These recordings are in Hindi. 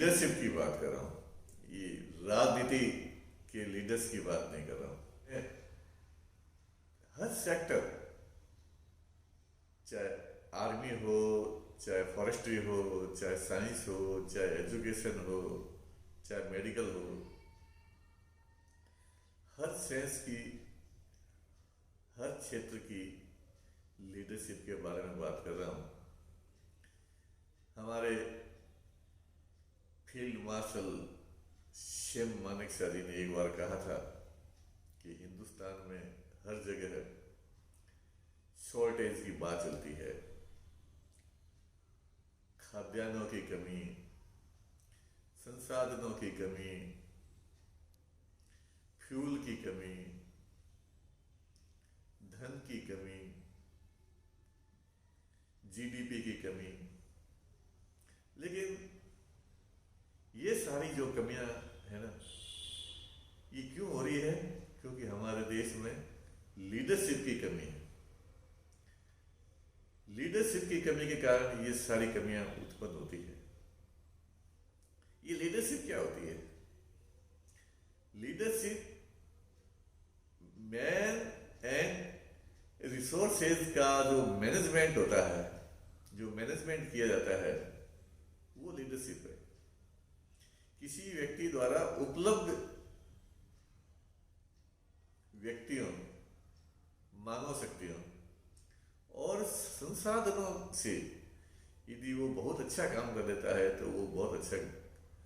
लीडरशिप की बात कर रहा हूँ। ये राजनीति के लीडर्स की बात नहीं कर रहा हूँ। हर सेक्टर, चाहे आर्मी हो, चाहे फॉरेस्ट्री हो, चाहे साइंस हो, चाहे एजुकेशन हो, चाहे मेडिकल हो, हर सेंस की, हर क्षेत्र की लीडरशिप के बारे में बात कर रहा हूँ। हमारे फील्ड मार्शल शेम मानेकशॉ जी ने एक बार कहा था कि हिंदुस्तान में हर जगह शॉर्टेज की बात चलती है। खाद्यान्नों की कमी, संसाधनों की कमी, फ्यूल की कमी, धन की कमी, जीडीपी की कमी। लेकिन ये सारी जो कमियां है ना, ये क्यों हो रही है? क्योंकि हमारे देश में लीडरशिप की कमी है। लीडरशिप की कमी के कारण ये सारी कमियां उत्पन्न होती है। ये लीडरशिप क्या होती है? लीडरशिप मैन एंड रिसोर्सेज का जो मैनेजमेंट होता है, जो मैनेजमेंट किया जाता है, वो लीडरशिप है। किसी व्यक्ति द्वारा उपलब्ध व्यक्तियों, मानव शक्तियों और संसाधनों से यदि वो बहुत अच्छा काम कर देता है तो वो बहुत अच्छा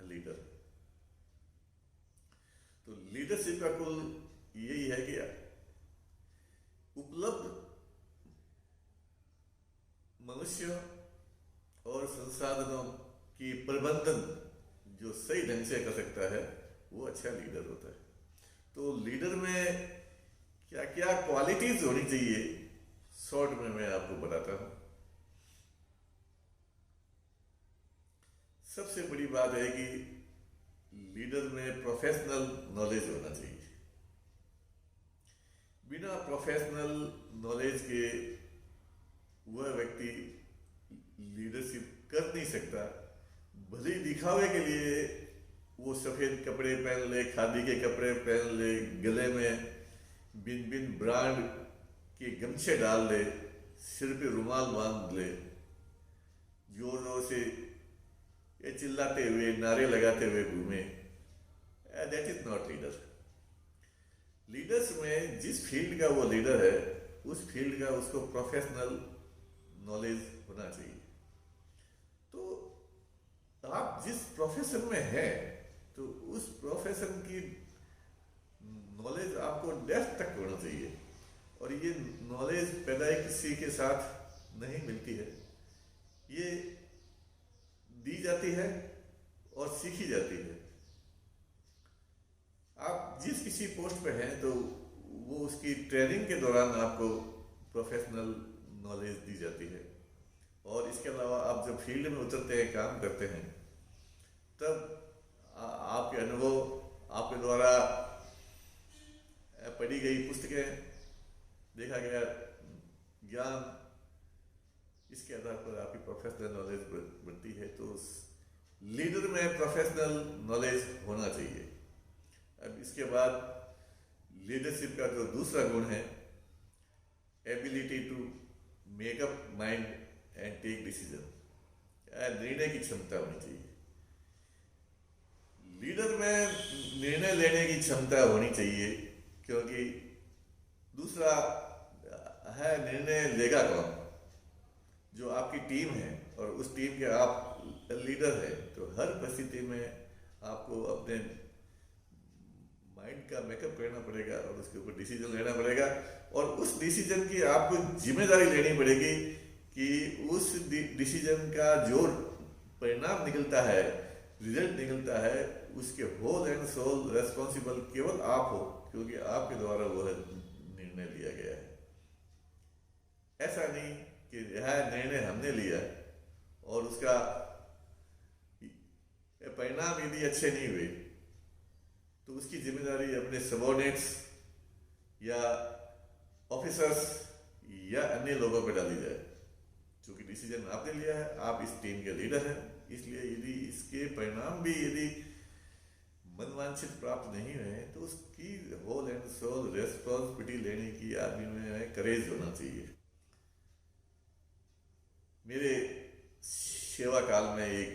लीडर। तो लीडरशिप का कुल यही है कि उपलब्ध मनुष्य और संसाधनों की प्रबंधन जो सही ढंग से कर सकता है वो अच्छा लीडर होता है। तो लीडर में क्या क्या क्वालिटीज होनी चाहिए, शॉर्ट में मैं आपको बताता हूं। सबसे बड़ी बात है कि लीडर में प्रोफेशनल नॉलेज होना चाहिए। बिना प्रोफेशनल नॉलेज के वह व्यक्ति लीडरशिप कर नहीं सकता। भले ही दिखावे के लिए वो सफेद कपड़े पहन ले, खादी के कपड़े पहन ले, गले में बिन बिन ब्रांड के गमछे डाल ले, सिर पे रुमाल बांध ले, जोर जोर से ये चिल्लाते हुए, नारे लगाते हुए घूमे, that is not leader. Leaders में जिस फील्ड का वो लीडर है, उस फील्ड का उसको प्रोफेशनल नॉलेज होना चाहिए। तो आप जिस प्रोफेशन में हैं, तो उस प्रोफेशन की नॉलेज आपको डेप्थ तक होना चाहिए। और ये नॉलेज पैदा किसी के साथ नहीं मिलती है, ये दी जाती है और सीखी जाती है। आप जिस किसी पोस्ट पे हैं तो वो उसकी ट्रेनिंग के दौरान आपको प्रोफेशनल नॉलेज दी जाती है। और इसके अलावा आप जब फील्ड में उतरते हैं, काम करते हैं, तब आपके अनुभव, आपके द्वारा पढ़ी गई पुस्तकें, देखा गया ज्ञान, इसके आधार पर आपकी प्रोफेशनल नॉलेज बढ़ती है। तो लीडर में प्रोफेशनल नॉलेज होना चाहिए। अब इसके बाद लीडरशिप का जो दूसरा गुण है, ability to make up mind and take decision, निर्णय की क्षमता होनी चाहिए। लीडर में निर्णय लेने की क्षमता होनी चाहिए, क्योंकि दूसरा है निर्णय लेगा कौन? जो आपकी टीम है और उस टीम के आप लीडर है, तो हर परिस्थिति में आपको अपने माइंड का मेकअप करना पड़ेगा और उसके ऊपर डिसीजन लेना पड़ेगा। और उस डिसीजन की आपको जिम्मेदारी लेनी पड़ेगी कि उस डिसीजन का जो परिणाम निकलता है, रिजल्ट निकलता है, उसके होल एंड सोल रेस्पॉन्सिबल केवल आप हो, क्योंकि आपके द्वारा वह निर्णय लिया गया है। ऐसा नहीं कि यह निर्णय हमने लिया और उसका परिणाम यदि अच्छे नहीं हुए तो उसकी जिम्मेदारी अपने सबॉर्डिनेट्स या ऑफिसर्स या अन्य लोगों पर डाली जाए। क्योंकि डिसीजन आपने लिया है, आप इस टीम के लीडर हैं, इसलिए यदि इसके परिणाम भी यदि मनवांछित प्राप्त नहीं हुए तो उसकी होल एंड सोल रेस्पॉन्सिबिलिटी लेने की आदमी में करेज होना चाहिए। मेरे सेवा काल में एक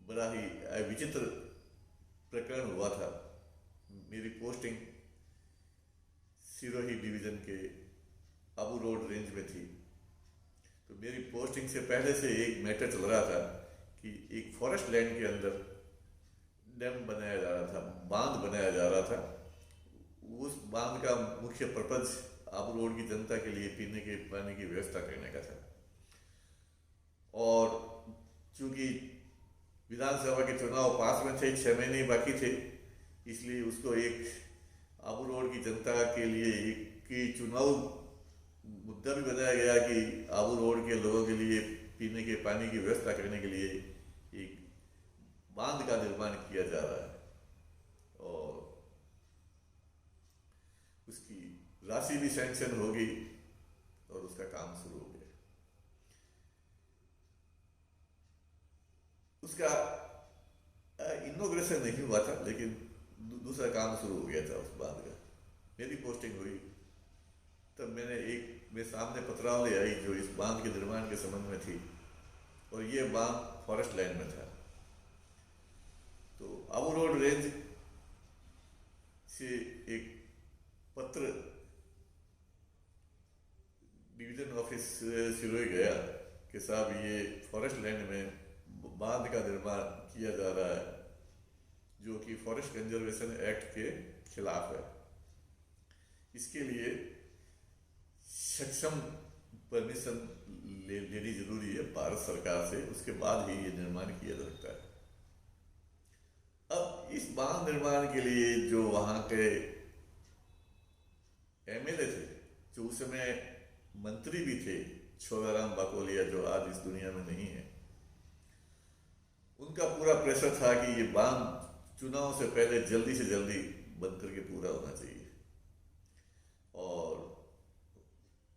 बड़ा ही विचित्र प्रकरण हुआ था। मेरी पोस्टिंग सिरोही डिवीजन के आबू रोड रेंज में थी। तो मेरी पोस्टिंग से पहले से एक मैटर चल रहा था कि एक फॉरेस्ट लैंड के अंदर डैम बनाया जा रहा था, बांध बनाया जा रहा था। उस बांध का मुख्य पर्पज आबू रोड की जनता के लिए पीने के पानी की व्यवस्था करने का था। और चूंकि विधानसभा के चुनाव पास में थे, 6 महीने बाकी थे, इसलिए उसको एक आबू रोड की जनता के लिए एक चुनाव मुद्दा भी बनाया गया कि आबू रोड के लोगों के लिए पीने के पानी की व्यवस्था करने के लिए एक बांध का निर्माण किया जा रहा है। और उसकी राशि भी सैंक्शन हो गई और उसका काम शुरू हो गया। उसका इनॉग्रेशन नहीं हुआ था, लेकिन दूसरा काम शुरू हो गया था उस बांध का। मेरी पोस्टिंग हुई तब मेरे सामने पत्रावली आई जो इस बांध के निर्माण के संबंध में थी, और ये बांध फॉरेस्ट लैंड में था। तो आबू रोड रेंज से एक पत्र डिवीजन ऑफिस सिरोही गया कि साहब ये फॉरेस्ट लैंड में बांध का निर्माण किया जा रहा है जो कि फॉरेस्ट कंजर्वेशन एक्ट के खिलाफ है। इसके लिए सक्षम परमिशन लेनी जरूरी है भारत सरकार से, उसके बाद ही ये निर्माण किया जा सकता है। अब इस बांध निर्माण के लिए जो वहां के एमएलए थे, जो उस समय मंत्री भी थे, छोगाराम बाकोलिया, जो आज इस दुनिया में नहीं है, उनका पूरा प्रेशर था कि ये बांध चुनाव से पहले जल्दी से जल्दी बंद करके पूरा होना चाहिए। और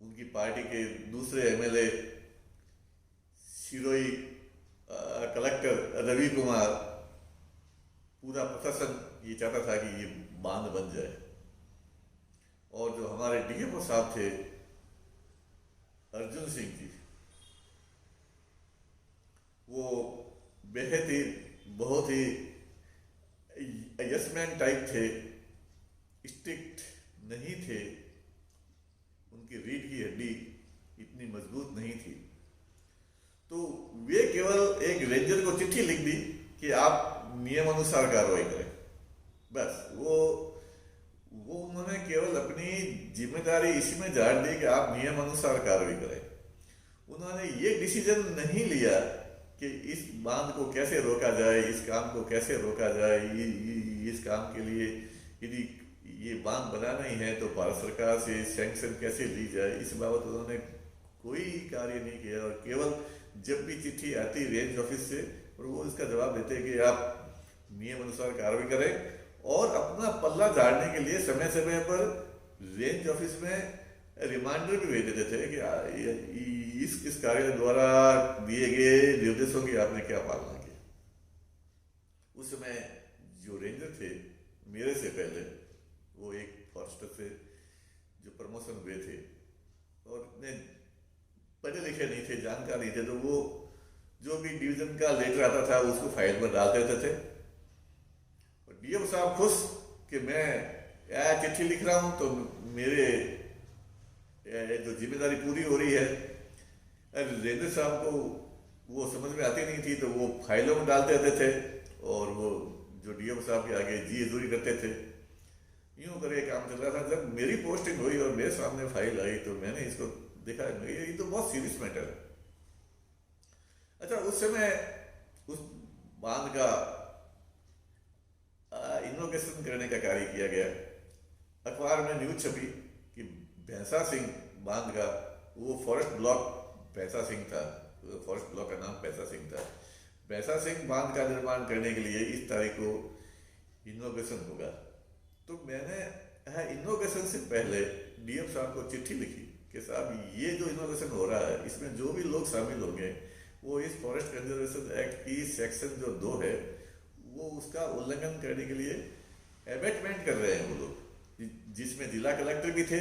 उनकी पार्टी के दूसरे एमएलए सिरोही कलेक्टर रवि कुमार, पूरा प्रशासन ये चाहता था कि ये बांध बन जाए। और जो हमारे डीएमओ साहब थे अर्जुन सिंह जी, वो बेहद ही बहुत ही यसमैन टाइप थे, स्ट्रिक्ट नहीं थे, उनकी रीढ़ की हड्डी इतनी मजबूत नहीं थी। तो वे केवल एक रेंजर को चिट्ठी लिख दी कि आप नियम अनुसार कार्रवाई करें, बस। वो उन्होंने केवल अपनी जिम्मेदारी इसमें झाड़ दी कि आप नियम अनुसार कार्रवाई करें। उन्होंने ये डिसीजन नहीं लिया कि इस बांध को कैसे रोका जाए, इस काम को कैसे रोका जाए, इस काम के लिए यदि ये बांध बनाना ही है तो भारत सरकार से सैंक्शन कैसे ली जाए, इस बाबत उन्होंने कोई कार्य नहीं किया। और केवल जब भी चिट्ठी आती रेंज ऑफिस से, और वो इसका जवाब देते कि आप नियम अनुसार कार्रवाई करें, और अपना पल्ला झाड़ने के लिए समय समय पर रेंज ऑफिस में रिमाइंडर भी भेज देते थे कि इस कार्यालय द्वारा दिए गए निर्देशों की आपने क्या पालना की। उस समय जो रेंजर थे मेरे से पहले, वो एक फॉरेस्टर से जो प्रमोशन हुए थे और इतने पढ़े लिखे नहीं थे, जानकार नहीं थे, तो वो जो भी डिवीजन का लेटर आता था उसको फाइल में डाल देते थे। और डीएम साहब खुश कि मैं चिट्ठी लिख रहा हूं तो मेरे जो जिम्मेदारी पूरी हो रही है। रेंजर साहब को वो समझ में आती नहीं थी, तो वो फाइलों में डालते रहते थे, और वो जो डीएम साहब के आगे जी हजूरी करते थे। यूं करके काम चल रहा था। जब मेरी पोस्टिंग हुई और मेरे सामने फाइल आई तो मैंने इसको देखा, ये तो बहुत सीरियस मैटर है। अच्छा, उस समय उस बांध का इनोवेशन करने का कार्य किया गया। अखबार में न्यूज छपी कि भैंसा सिंह बांध का, वो फॉरेस्ट ब्लॉक भैंसा सिंह था, फॉरेस्ट ब्लॉक का नाम भैंसा सिंह था। भैंसा सिंह बांध का निर्माण करने के लिए इस तारीख को इनोवेशन होगा। तो मैंने इनोवेशन से पहले डीएम साहब को चिट्ठी लिखी कि साहब ये जो इनोवेशन हो रहा है, इसमें जो भी लोग शामिल होंगे वो इस फॉरेस्ट कंजर्वेशन एक्ट की सेक्शन जो 2 है वो उसका उल्लंघन करने के लिए एबेटमेंट कर रहे हैं वो लोग, जिसमें जिला कलेक्टर भी थे,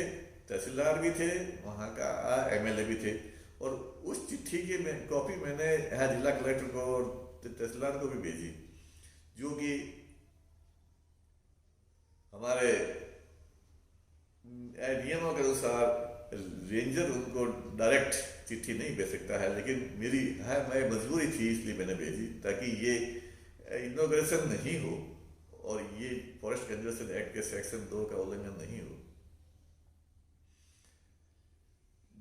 तहसीलदार भी थे, वहाँ का एमएलए भी थे। और उस चिट्ठी की कॉपी मैंने यहाँ जिला कलेक्टर को और तहसीलदार को भी भेजी, जो कि हमारे नियमों के अनुसार रेंजर उनको डायरेक्ट चिट्ठी नहीं भेज सकता है, लेकिन मेरी मैं मजबूरी थी इसलिए मैंने भेजी, ताकि ये इनॉग्रेशन नहीं हो और ये फॉरेस्ट कंजर्वेशन एक्ट के सेक्शन 2 का उल्लंघन नहीं हो।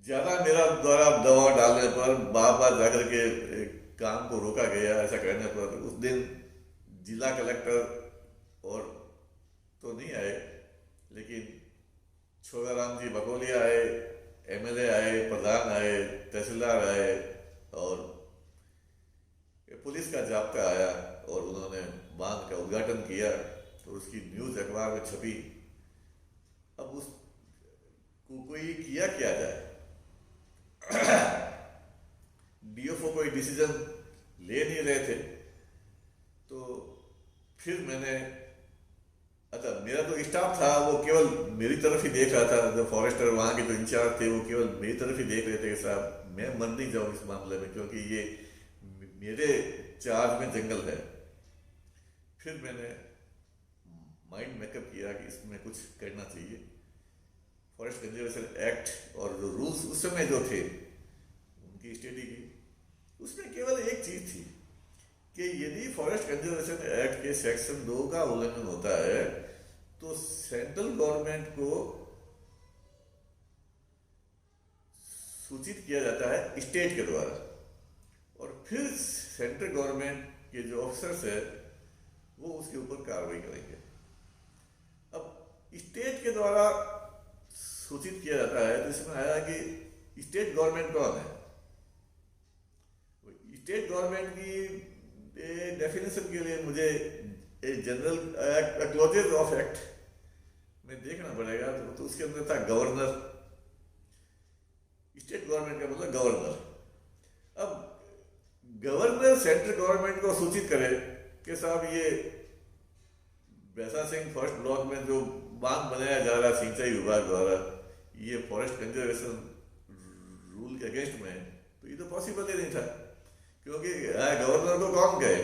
ज्यादा मेरा द्वारा दबाव डालने पर, बार बार जाकर के काम को रोका गया, ऐसा कहने पर उस दिन जिला कलेक्टर और तो नहीं आए, लेकिन छोगाराम जी बकोलिया आए, एमएलए आए, प्रधान आए, तहसीलदार आए और पुलिस का जाब्ता आया और उन्होंने बांध का उद्घाटन किया। तो उसकी न्यूज अखबार में छपी। अब उस कोई किया क्या जाए? डीएफओ कोई डिसीजन ले नहीं रहे थे। तो फिर मैंने, अच्छा मेरा तो स्टाफ था वो केवल मेरी तरफ ही देख रहा था, जो फॉरेस्टर वहाँ के जो इंचार्ज थे वो केवल मेरी तरफ ही देख रहे थे कि साहब मैं मर नहीं जाऊँ इस मामले में, क्योंकि ये मेरे चार्ज में जंगल है। फिर मैंने माइंड मेकअप किया कि इसमें कुछ करना चाहिए। फॉरेस्ट कंजर्वेशन एक्ट और जो रूल्स उस समय जो थे उनकी स्टडी की, उसमें केवल एक चीज थी कि यदि फॉरेस्ट कंजर्वेशन एक्ट के सेक्शन 2 का उल्लंघन होता है तो सेंट्रल गवर्नमेंट को सूचित किया जाता है स्टेट के द्वारा, और फिर सेंट्रल गवर्नमेंट के जो ऑफिसर्स है वो उसके ऊपर कार्रवाई करेंगे। अब स्टेट के द्वारा सूचित किया जाता है तो इसमें आया कि स्टेट गवर्नमेंट कौन है? स्टेट गवर्नमेंट की डेफिनेशन के लिए मुझे जनरल क्लॉजेज ऑफ एक्ट में देखना पड़ेगा। तो उसके अंदर था गवर्नर। स्टेट गवर्नमेंट का मतलब गवर्नर। अब गवर्नर सेंट्रल गवर्नमेंट को सूचित करे कि साहब ये बैसा सिंह फॉरेस्ट ब्लॉक में जो बांध बनाया जा रहा है सिंचाई विभाग द्वारा, ये फॉरेस्ट कंजर्वेशन रूल के अगेंस्ट में है। तो ये तो पॉसिबल ही नहीं था, क्योंकि गवर्नर को कौन कहे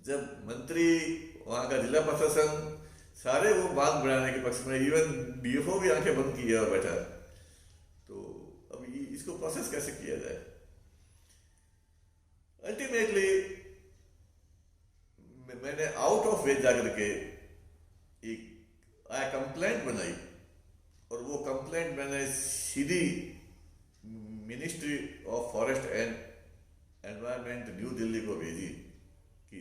जब मंत्री, वहाँ का जिला प्रशासन सारे वो बांध बनाने के पक्ष में, इवन डीएफओ भी आंखें बंद किए और बैठा। तो अब इसको प्रोसेस कैसे किया जाए? अल्टीमेटली मैंने आउट ऑफ वे जाकर के एक कंप्लेंट बनाई, और वो कंप्लेंट मैंने सीधी ministry of forest and environment New Delhi को भेजी कि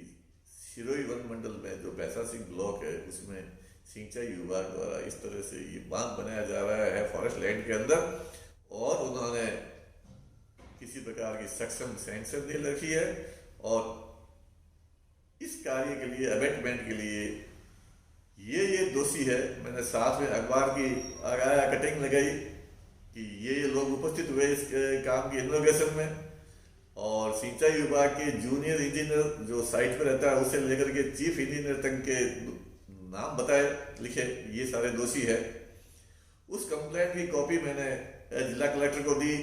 सिरोही वन मंडल में जो बैसा सिंह ब्लॉक है उसमें सिंचाई विभाग द्वारा इस तरह से ये बांध बनाया जा रहा है फॉरेस्ट लैंड के अंदर, और उन्होंने किसी प्रकार की सक्षम सैंक्शन दे रखी है, और इस कार्य के लिए, अबेटमेंट के लिए ये दोषी है। मैंने साथ में अखबार की कटिंग लगाई कि ये लोग उपस्थित हुए इस काम की इनोग्रेशन में, और सिंचाई विभाग के जूनियर इंजीनियर जो साइट पर रहता है उसे लेकर के चीफ इंजीनियर तक के नाम बताए, लिखे, ये सारे दोषी है। उस कंप्लेंट की कॉपी मैंने जिला कलेक्टर को दी,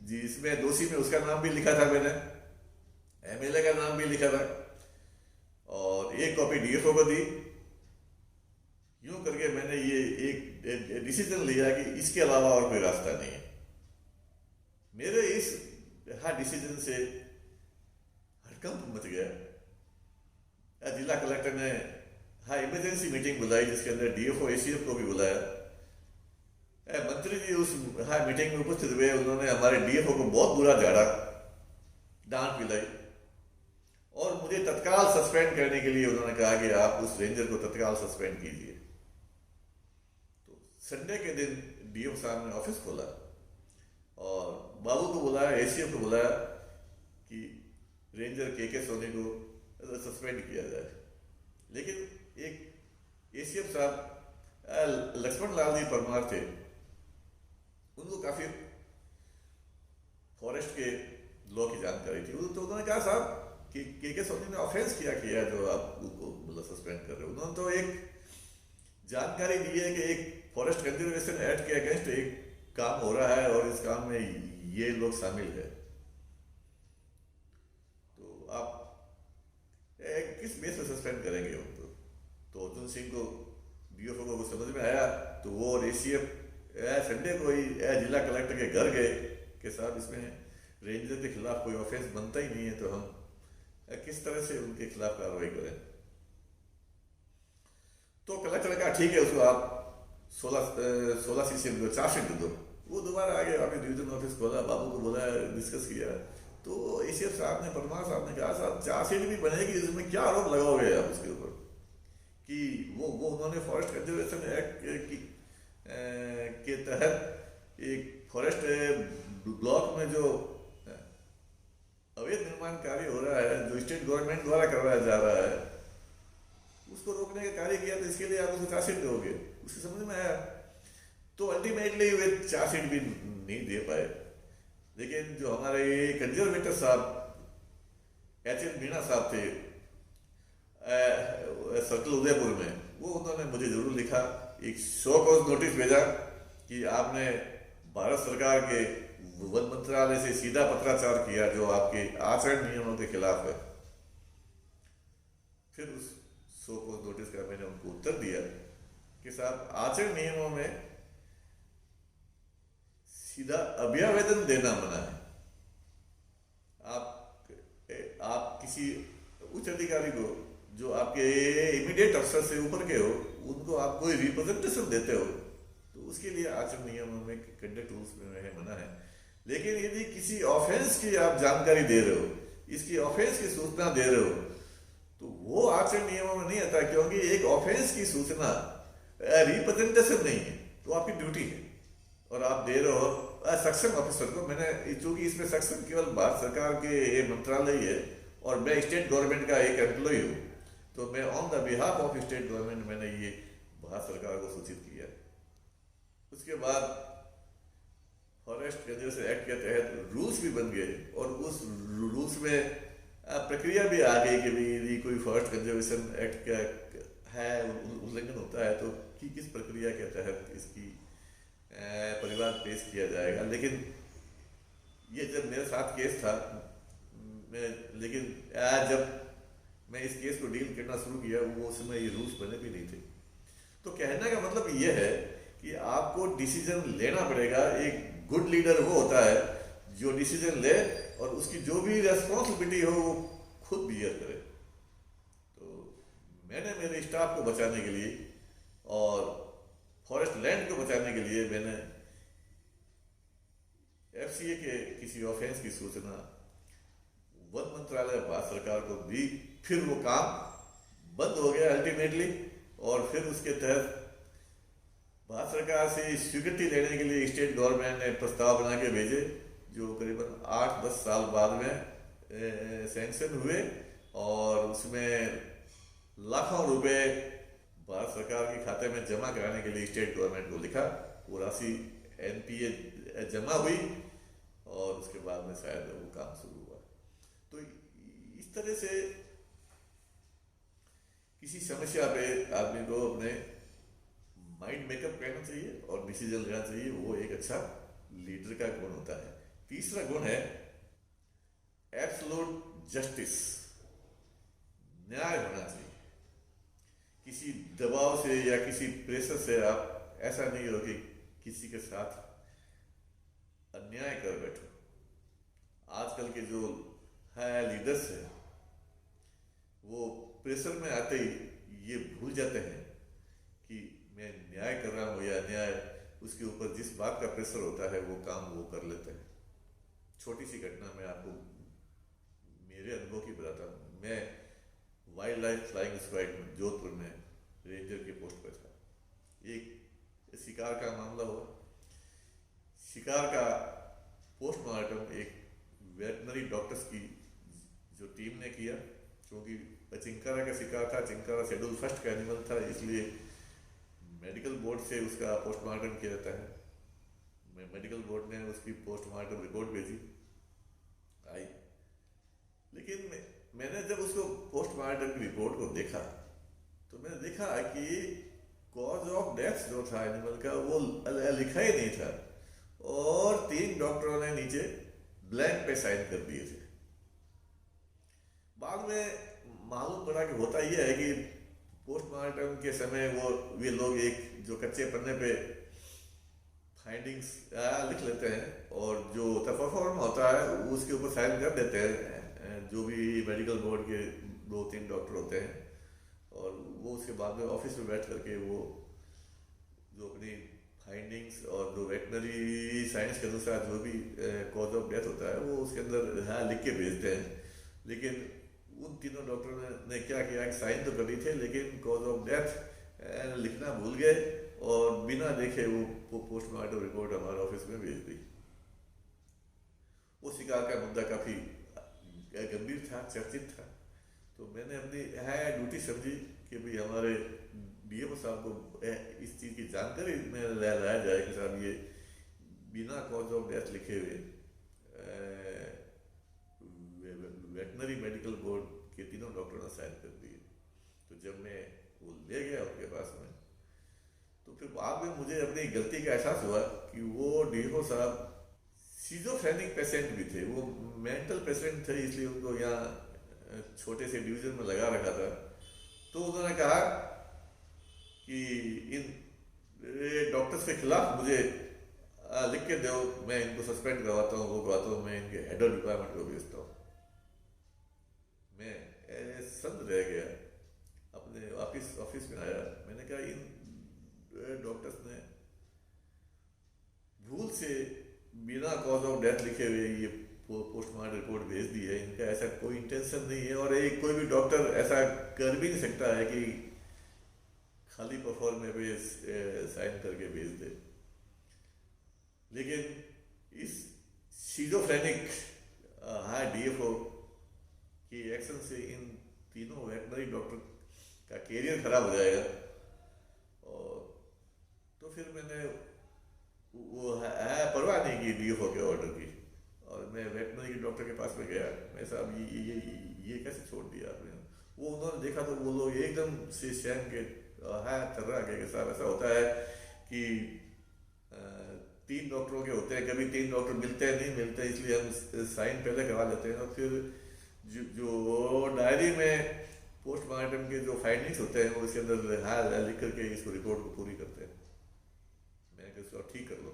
जिसमें दोषी में उसका नाम भी लिखा था, मैंने एमएलए का नाम भी लिखा था, और एक कॉपी डीएफओ को दी। यूं करके मैंने ये एक डिसीजन लिया कि इसके अलावा और कोई रास्ता नहीं है। मेरे इस डिसीजन से हड़कंप मच गया। जिला कलेक्टर ने इमरजेंसी मीटिंग बुलाई, जिसके अंदर डीएफओ एसीएफ को भी बुलाया। मंत्री जी उस मीटिंग में उपस्थित हुए। उन्होंने हमारे डीएफओ को बहुत बुरा झाड़ा, डांट पिलाई, और मुझे तत्काल सस्पेंड करने के लिए उन्होंने कहा कि आप उस रेंजर को तत्काल सस्पेंड कीजिए। तो संडे के दिन डीएफओ साहब ने ऑफिस खोला और बाबू को बुलाया, एसीएफ को बुलाया कि रेंजर के सोनी को सस्पेंड किया जाए। लेकिन एक एसीएफ साहब लक्ष्मण लाल जी परमार थे, उनको काफी फॉरेस्ट के लॉ की जानकारी थी, तो उन्होंने कहा साहब कि के सोनी ने ऑफेंस किया जो आप उनको मतलब सस्पेंड कर रहे हो। उन्होंने तो एक जानकारी दी है कि एक फॉरेस्ट कंजर्वेशन एक्ट के अगेंस्ट एक काम हो रहा है और इस काम में ये लोग शामिल है, तो आप किस बेस पे सस्पेंड करेंगे उनको? तो अर्जुन सिंह को डीएफओ को समझ में आया, तो वो और एसीएफ संडे को ही जिला कलेक्टर के घर गए कि साहब इसमें रेंजर के खिलाफ कोई ऑफेंस बनता ही नहीं है, तो हम किस तरह से उनके खिलाफ कार्रवाई करें। तो कलेक्टर ने कहा ठीक है, उसको आप 16 सीसीएम को चार्जशीट दे दो। वो दोबारा आगे आपने डिवीजन ऑफिस खोला, बाबू को बोला, डिस्कस किया, तो एसीएफ साहब ने, परमार साहब ने कहा साहब चार्जशीट भी बनेगी, इसमें क्या आरोप लगाओगे आप उसके ऊपर कि वो उन्होंने फॉरेस्ट कंजर्वेशन एक्ट के तहत एक फॉरेस्ट ब्लॉक में जो अवैध निर्माण कार्य हो रहा है, जो स्टेट गवर्नमेंट द्वारा करवाया जा रहा है, उसको रोकने का कार्य किया, तो इसके लिए आप उसको चार्जशीट दोगे। उसकी समझ में आया, तो अल्टीमेटली वे चार्जशीट भी नहीं दे पाए। लेकिन जो हमारे कंजर्वेटर साहब एच.एन. मीणा साहब थे सर्कल उदयपुर में, वो उन्होंने मुझे जरूर लिखा, एक शो कॉज नोटिस भेजा कि आपने भारत सरकार के वन मंत्रालय से सीधा पत्राचार किया जो आपके आचरण नियमों के खिलाफ है। फिर उस शो कॉज नोटिस का मैंने उनको उत्तर दिया कि साहब आचरण नियमों में सीधा अभ्यावेदन देना मना है। आप किसी उच्च अधिकारी को जो आपके इमीडिएट अफसर से ऊपर के हो, उनको आप कोई रिप्रेजेंटेशन देते हो, तो उसके लिए आचरण नियमों में कंडक्ट रूल्स में मना है। लेकिन यदि किसी ऑफेंस की आप जानकारी दे रहे हो, इसकी ऑफेंस की सूचना दे रहे हो, तो वो आचरण नियमों में नहीं आता, क्योंकि एक ऑफेंस की सूचना रिप्रेजेंटेशन नहीं है, तो आपकी ड्यूटी है और आप दे रहे हो सक्षम ऑफिसर को। मैंने चूंकि इसमें सक्षम केवल भारत सरकार के मंत्रालय है और मैं स्टेट गवर्नमेंट का एक एम्प्लॉय हूँ, तो मैं on the behalf of state government मैंने ये भारत सरकार को सूचित किया। उसके बाद फॉरेस्ट कंजर्वेशन एक्ट के तहत रूल्स भी बन गए और उस रूल्स में प्रक्रिया भी आ गई कि भाई यदि कोई फॉरेस्ट कंजर्वेशन एक्ट का है उल्लंघन होता है तो किस प्रक्रिया के तहत इसकी परिवार पेश किया जाएगा। लेकिन ये जब मेरे साथ केस था, लेकिन जब मैं इस केस को डील करना शुरू किया, वो समय ये रूल्स बने भी नहीं थे। तो कहने का मतलब ये है कि आपको डिसीजन लेना पड़ेगा। एक गुड लीडर वो होता है जो डिसीजन ले और उसकी जो भी रेस्पॉन्सिबिलिटी हो वो खुद बियर करे। तो मैंने मेरे स्टाफ को बचाने के लिए और फॉरेस्ट लैंड को बचाने के लिए मैंने एफसीए के किसी ऑफेंस की सूचना वन मंत्रालय भारत सरकार को दी। फिर वो काम बंद हो गया अल्टीमेटली, और फिर उसके तहत भारत सरकार से स्वीकृति लेने के लिए स्टेट गवर्नमेंट ने प्रस्ताव बना के भेजे, जो करीबन 8-10 साल बाद में सैंक्शन हुए, और उसमें लाखों रुपए भारत सरकार के खाते में जमा कराने के लिए स्टेट गवर्नमेंट को लिखा। वो राशि एनपीए जमा हुई और उसके बाद में शायद वो काम शुरू हुआ। तो इस तरह से किसी समस्या पे आदमी को अपने माइंड मेकअप करना चाहिए और डिसीजन लेना चाहिए। वो एक अच्छा लीडर का गुण होता है। तीसरा गुण है एब्सोल्यूट जस्टिस, न्याय होना चाहिए। किसी दबाव से या किसी प्रेशर से आप ऐसा नहीं हो कि किसी के साथ अन्याय कर बैठो। आजकल के जो है लीडर्स हैं, वो प्रेशर में आते ही ये भूल जाते हैं कि मैं न्याय कर रहा हूँ या अन्याय, उसके ऊपर जिस बात का प्रेशर होता है वो काम वो कर लेते हैं। छोटी सी घटना मैं आपको मेरे अनुभव की बताता हूँ। मैं वाइल्ड लाइफ फ्लाइंग स्क्वाड में जोधपुर में रेंजर के पोस्ट पर था। एक शिकार का मामला हुआ। शिकार का पोस्टमार्टम एक वेटनरी डॉक्टर्स की जो टीम ने किया, क्योंकि चिंकारा का शिकार था। चिंकारा शेड्यूल फर्स्ट का एनिमल था, इसलिए मेडिकल बोर्ड से उसका पोस्टमार्टम किया जाता है। मेडिकल बोर्ड ने उसकी पोस्टमार्टम रिपोर्ट भेजी। आई। लेकिन मैंने जब उसको पोस्टमार्टम की रिपोर्ट को देखा तो मैंने देखा कि कॉज ऑफ डेथ जो था एनिमल का वो लिखा ही नहीं था, और 3 डॉक्टरों ने नीचे ब्लैंक पे साइन कर दिए थे। बाद में मालूम पड़ा कि होता यह है कि पोस्टमार्टम के समय वे लोग एक जो कच्चे पन्ने पे फाइंडिंग्स लिख लेते हैं, और जो परफॉर्म होता है उसके ऊपर साइन कर देते हैं जो भी मेडिकल बोर्ड के 2-3 डॉक्टर होते हैं, और वो उसके बाद में ऑफिस में बैठ करके वो जो अपनी फाइंडिंग्स और जो वेटनरी साइंस के अनुसार जो भी कॉज ऑफ डेथ होता है वो उसके अंदर लिख के भेजते हैं। लेकिन उन तीनों डॉक्टरों ने क्या किया कि साइन तो कर दी थे, लेकिन कॉज ऑफ डेथ लिखना भूल गए, और बिना देखे वो पोस्टमार्टम रिपोर्ट हमारे ऑफिस में भेज दी। वो शिकार का मुद्दा काफ़ी गंभीर था, चर्चित था। तो मैंने अपनी ड्यूटी समझी कि भाई हमारे डीएम साहब को इस चीज़ की जानकारी में लाया जाए कि साहब ये बिना कॉज ऑफ डेथ लिखे हुए वेटनरी मेडिकल बोर्ड के 3 डॉक्टरों ने साइन कर दिए। तो जब मैं वो ले गया उनके पास में, तो फिर बाद में मुझे अपनी गलती का एहसास हुआ कि वो डीओ साहब सीजोफ्रेनिक पेशेंट भी थे, वो मेंटल पेशेंट थे, इसलिए उनको यहाँ छोटे से डिवीजन में लगा रखा था। तो उन्होंने कहा कि इन डॉक्टर्स के खिलाफ मुझे लिख के दो, मैं इनको सस्पेंड करवाता हूँ, वो करवाता हूँ, मैं इनके हेड ऑफ डिपार्टमेंट को भेजता हूँ। मैं संद रह गया, अपने ऑफिस में आया, मैंने कहा इन डॉक्टर्स ने भूल से बिना कॉज ऑफ डेथ लिखे हुए ये पोस्टमार्टम रिपोर्ट भेज दी है, इनका ऐसा कोई इंटेंशन नहीं है, और एक कोई भी डॉक्टर ऐसा कर भी नहीं सकता है कि खाली परफॉर्म में भी साइन करके भेज दे। लेकिन इस सीजोफ्रेनिक डीएफओ की एक्शन से इन तीनों वेटनरी डॉक्टर का कैरियर खराब हो जाएगा। और तो फिर मैंने वो परवाह नहीं की डीएफओ के ऑर्डर की, और मैं वेटनरी डॉक्टर के पास में गया, मैं साहब ये कैसे छोड़ दिया आपने? वो उन्होंने देखा तो वो लोग एकदम से शैम के तर्रा गए कि साहब ऐसा होता है कि 3 डॉक्टरों के होते हैं, कभी 3 डॉक्टर मिलते हैं, नहीं मिलते, इसलिए हम साइन पहले करवा लेते हैं, और फिर जो डायरी में पोस्टमार्टम के जो फाइंडिंग्स होते हैं वो इसके अंदर लिख करके इसको रिपोर्ट को पूरी करते हैं। मैं इसको ठीक कर लो।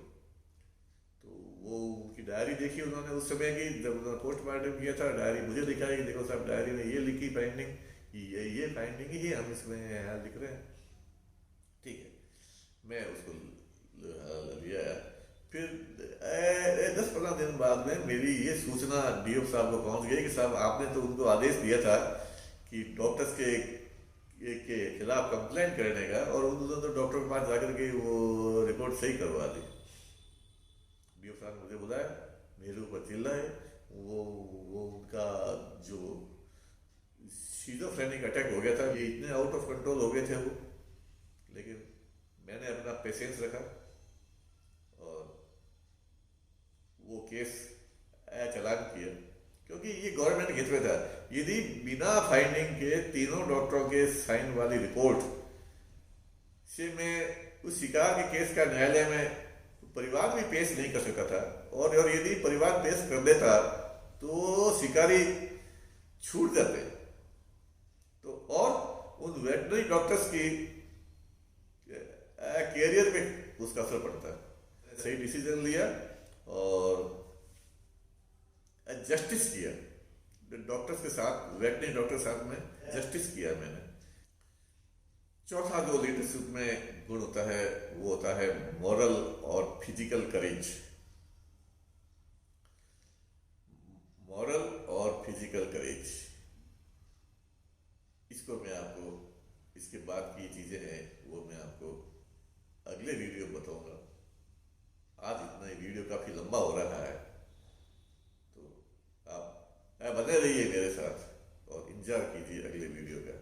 तो वो उनकी डायरी देखी उन्होंने उस समय की, जब उन्होंने पोस्टमार्टम किया था, डायरी मुझे दिखा है कि देखो साहब डायरी में ये लिखी फाइंडिंग, ये फाइंडिंग ही हम इसमें लिख रहे हैं। ठीक है, मैं उसको लिया। फिर 10-15 दिन बाद में मेरी ये सूचना डीएफ साहब को पहुंच गई कि साहब आपने तो उनको आदेश दिया था कि डॉक्टर्स के खिलाफ कंप्लेंट करने का, और उन्होंने तो डॉक्टर के पास जाकर के वो रिपोर्ट सही करवा दी। डीएफ साहब ने मुझे बुलाया, मेरे ऊपर चिल्लाए, वो उनका जो सीजोफ्रेनिक अटैक हो गया था, ये इतने आउट ऑफ कंट्रोल हो गए थे वो। लेकिन मैंने अपना पेशेंस रखा और वो केस चालान किया, क्योंकि ये गवर्नमेंट के हित में था। यदि बिना फाइंडिंग के 3 डॉक्टरों के साइन वाली रिपोर्ट से मैं उस शिकार के केस का न्यायालय में परिवार भी पेश नहीं कर सका था, और यदि परिवार पेश कर देता तो शिकारी छूट जाते, तो और उन वेटनरी डॉक्टर्स की कैरियर पे उसका असर पड़ता है। सही डिसीजन लिया और जस्टिस किया डॉक्टर्स के साथ, वेटनरी डॉक्टर के साथ में जस्टिस किया मैंने। चौथा जो लीडरशिप में गुण होता है वो होता है मॉरल और फिजिकल करेज। मॉरल और फिजिकल करेज, इसको मैं आपको, इसके बाद की चीजें हैं वो मैं आपको अगले वीडियो में बताऊंगा। आज इतना ही, वीडियो काफी लंबा हो रहा है, तो आप बने रहिए मेरे साथ और इंतजार कीजिए अगले वीडियो का।